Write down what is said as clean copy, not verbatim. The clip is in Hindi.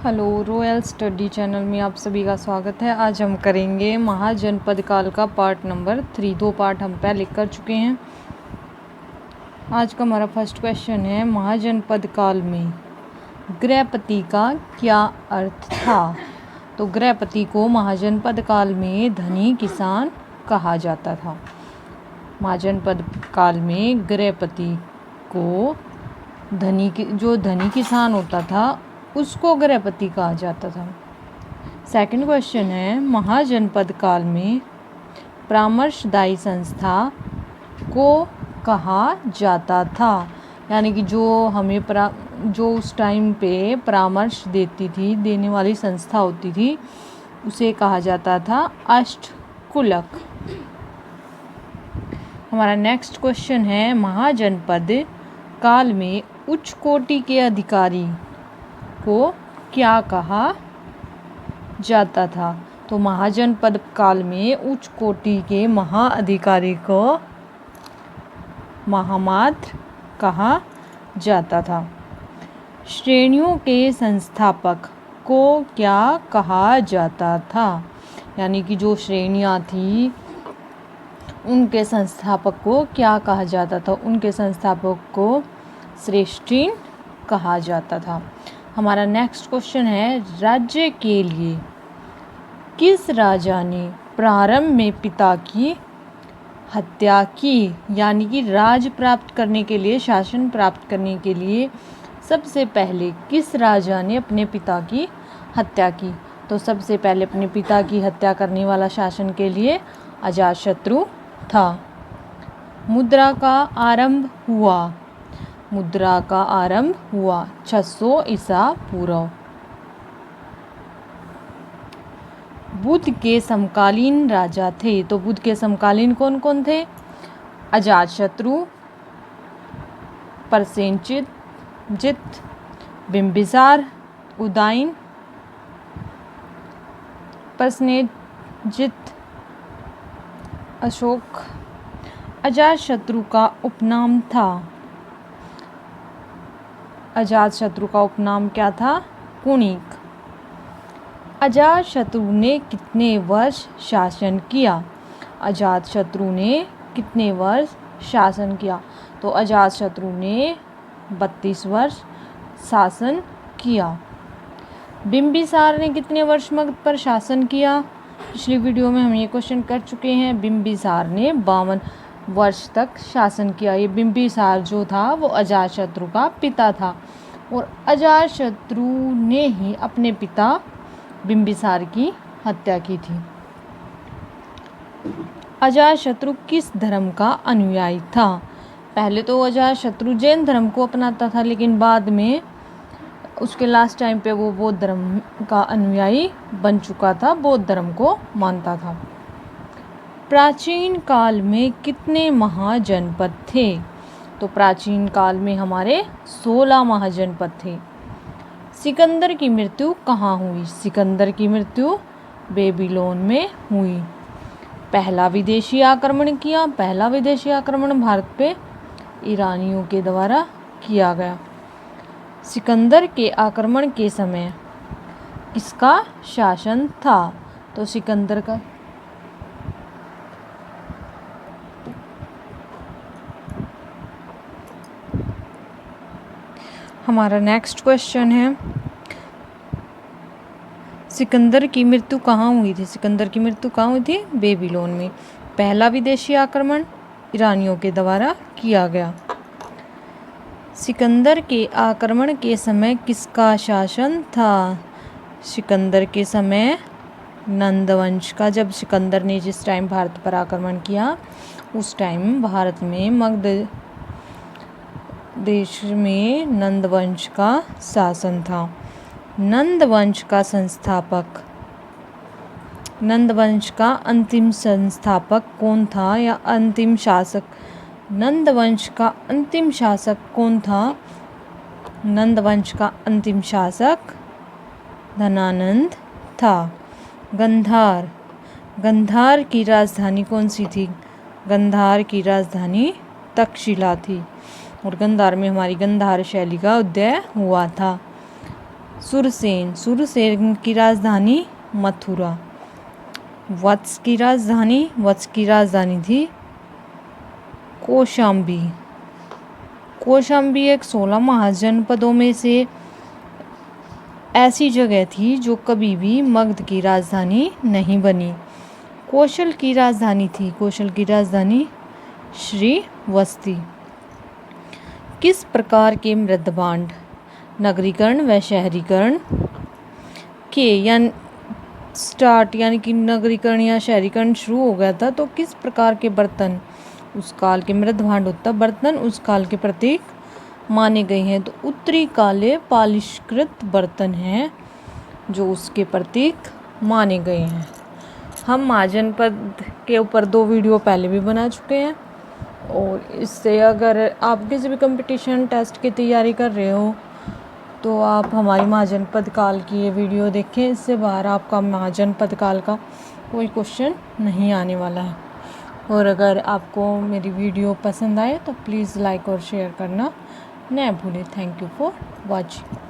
हेलो, रॉयल स्टडी चैनल में आप सभी का स्वागत है। आज हम करेंगे महाजनपद काल का पार्ट नंबर 3। 2 पार्ट हम पहले कर चुके हैं। आज का हमारा फर्स्ट क्वेश्चन है, महाजनपद काल में गृहपति का क्या अर्थ था। तो गृहपति को महाजनपद काल में धनी किसान कहा जाता था। महाजनपद काल में गृहपति को जो धनी किसान होता था उसको गृहपति कहा जाता था। सेकंड क्वेश्चन है, महाजनपद काल में परामर्शदायी संस्था को कहा जाता था। यानी कि जो हमें जो उस टाइम पे परामर्श देने वाली संस्था होती थी उसे कहा जाता था अष्टकुलक। हमारा नेक्स्ट क्वेश्चन है, महाजनपद काल में उच्च कोटि के अधिकारी को क्या कहा जाता था। तो महाजनपद काल में उच्च कोटि के महाअधिकारी को महामात्र कहा जाता था। श्रेणियों के संस्थापक को क्या कहा जाता था। यानी कि जो श्रेणियां थी उनके संस्थापक को क्या कहा जाता था। उनके संस्थापक को श्रेष्ठीन कहा जाता था। हमारा नेक्स्ट क्वेश्चन है, राज्य के लिए किस राजा ने प्रारंभ में पिता की हत्या की। यानी कि राज प्राप्त करने के लिए, शासन प्राप्त करने के लिए सबसे पहले किस राजा ने अपने पिता की हत्या की। तो सबसे पहले अपने पिता की हत्या करने वाला शासन के लिए अजातशत्रु था। मुद्रा का आरंभ हुआ 600 ईसा पूर्व। बुद्ध के समकालीन राजा थे। तो बुद्ध के समकालीन कौन कौन थे? अजातशत्रु, प्रसेनजित, बिंबिसार, उदयन, प्रसेनजित, अशोक। अजातशत्रु का उपनाम क्या था? कुणिक। अजातशत्रु ने कितने वर्ष शासन किया? तो अजातशत्रु ने 32 वर्ष शासन किया। बिंबिसार ने कितने वर्ष मगध पर शासन किया? पिछली वीडियो में हम ये क्वेश्चन कर चुके हैं। बिंबिसार ने 52 वर्ष तक शासन किया। ये बिंबिसार जो था वो अजातशत्रु का पिता था और अजातशत्रु ने ही अपने पिता बिंबिसार की हत्या की थी। अजातशत्रु किस धर्म का अनुयायी था? पहले तो अजातशत्रु जैन धर्म को अपनाता था, लेकिन बाद में उसके लास्ट टाइम पे वो बौद्ध धर्म का अनुयायी बन चुका था, बौद्ध धर्म को मानता था। प्राचीन काल में कितने महाजनपद थे? तो प्राचीन काल में हमारे 16 महाजनपद थे। सिकंदर की मृत्यु कहाँ हुई? सिकंदर की मृत्यु बेबीलोन में हुई। पहला विदेशी आक्रमण भारत पे ईरानियों के द्वारा किया गया। सिकंदर के आक्रमण के समय किसका शासन था? तो सिकंदर का हमारा नेक्स्ट क्वेश्चन है, सिकंदर की मृत्यु कहाँ हुई थी? बेबीलोन में। पहला विदेशी आक्रमण ईरानियों के द्वारा किया गया। सिकंदर के आक्रमण के समय किसका शासन था? सिकंदर के समय नंद वंश का। जब सिकंदर ने जिस टाइम भारत पर आक्रमण किया उस टाइम भारत में मगध देश में नंद वंश का शासन था। नंद वंश का अंतिम संस्थापक कौन था या अंतिम शासक? नंद वंश का अंतिम शासक कौन था? नंद वंश का अंतिम शासक धनानंद था। गंधार की राजधानी कौन सी थी? गंधार की राजधानी तक्षशिला थी और गंधार में हमारी गंधार शैली का उदय हुआ था। सुरसेन, सुरसेन की राजधानी मथुरा। वत्स की राजधानी, वत्स की राजधानी थी कौशाम्बी। कौशाम्बी एक 16 महाजनपदों में से ऐसी जगह थी जो कभी भी मगध की राजधानी नहीं बनी। कौशल की राजधानी थी, कौशल की राजधानी श्रीवस्ती। किस प्रकार के मृदभांड नगरीकरण व शहरीकरण के स्टार्ट यानी कि नगरीकरण या शहरीकरण शुरू हो गया था, तो किस प्रकार के बर्तन उस काल के मृदभांड उत्तम बर्तन उस काल के प्रतीक माने गए हैं? तो उत्तरी काले पालिशकृत बर्तन हैं जो उसके प्रतीक माने गए हैं। हम महाजनपद के ऊपर 2 वीडियो पहले भी बना चुके हैं, और इससे अगर आप किसी भी कंपटीशन टेस्ट की तैयारी कर रहे हो तो आप हमारी महाजनपद काल की ये वीडियो देखें। इससे बाहर आपका महाजनपद काल का कोई क्वेश्चन नहीं आने वाला है। और अगर आपको मेरी वीडियो पसंद आए तो प्लीज़ लाइक और शेयर करना न भूलें। Thank you for watching.